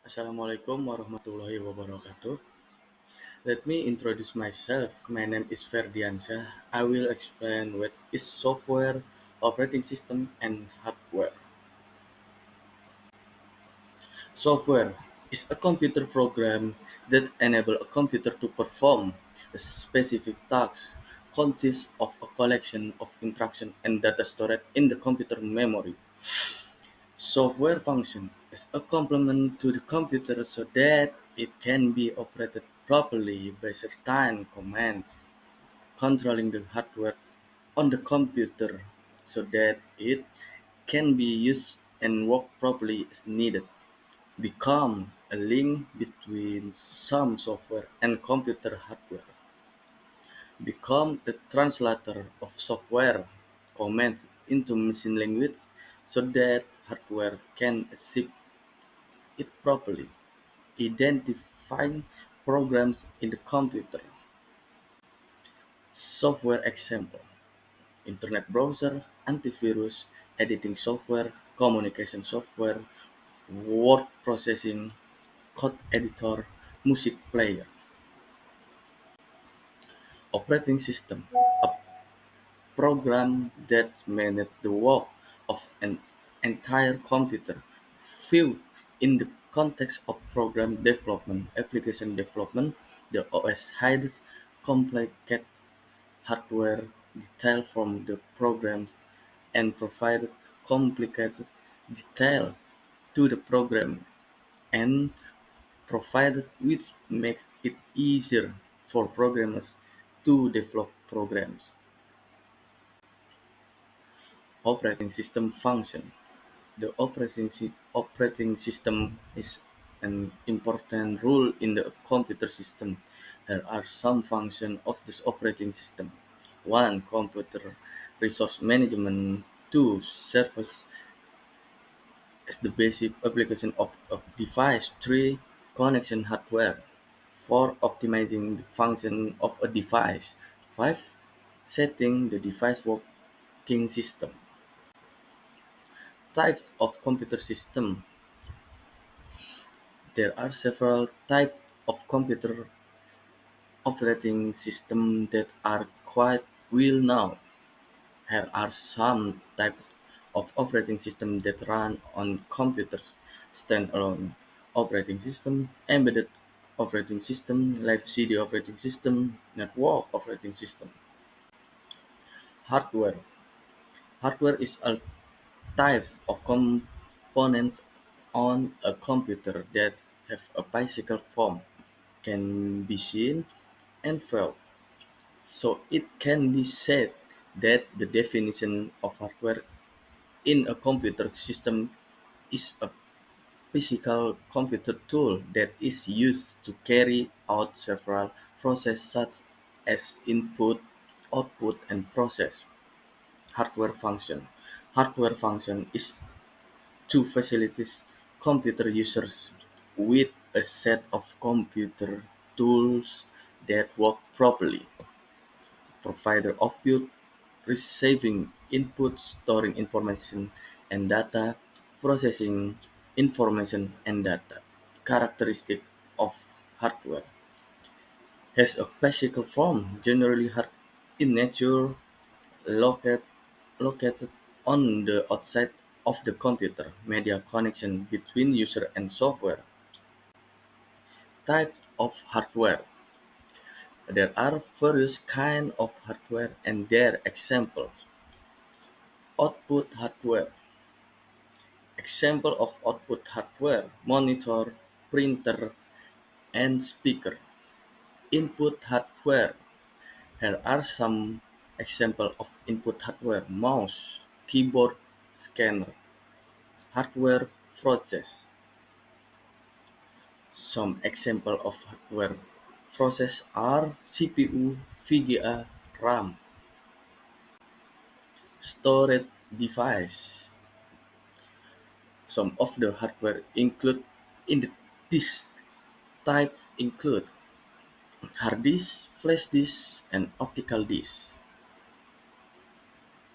Assalamualaikum warahmatullahi wabarakatuh. Let me introduce myself. My name is Ferdiansyah. I will explain what is software, operating system, and hardware. Software is a computer program that enable a computer to perform a specific task, consists of a collection of instructions and data stored in the computer memory. Software function is a complement to the computer so that it can be operated properly by certain commands, controlling the hardware on the computer so that it can be used and work properly as needed. Become a link between some software and computer hardware. Become the translator of software commands into machine language so that hardware can accept it properly. Identifying programs in the computer. Software example: Internet browser, antivirus, editing software, communication software, word processing, code editor, music player. Operating system: a program that manages the work of an entire computer. Viewed in the context of program development, application development, the OS hides complicated hardware detail from the programs and provides complicated details to the program and provided which makes it easier for programmers to develop programs. Operating system function. The operating system is an important role in the computer system. There are some functions of this operating system. 1. Computer resource management. 2. Service as the basic application of a device. 3. Connection hardware. 4. Optimizing the function of a device. 5. Setting the device working system. Types of computer system. There are several types of computer operating systems that are quite well known. Here are some types of operating systems that run on computers: standalone operating system, embedded operating system, live CD operating system, network operating system. Hardware. Hardware is a type of components on a computer that have a physical form, can be seen and felt. So it can be said that the definition of hardware in a computer system is a physical computer tool that is used to carry out several processes such as input, output, and process. Hardware function. Hardware function is to facilitate computer users with a set of computer tools that work properly. Provider output, receiving input, storing information and data, processing information and data. Characteristic of hardware: has a physical form, generally hard in nature, located located on the outside of the computer. Media connection between user and software. Types of hardware. There are various kinds of hardware and their examples. Output hardware. Example of output hardware: monitor, printer, and speaker. Input hardware. Here are some examples of input hardware: mouse, keyboard, scanner. Hardware process. Some examples of hardware process are CPU, VGA, RAM. Storage device. Some of the hardware include in the disk type include hard disk, flash disk, and optical disk.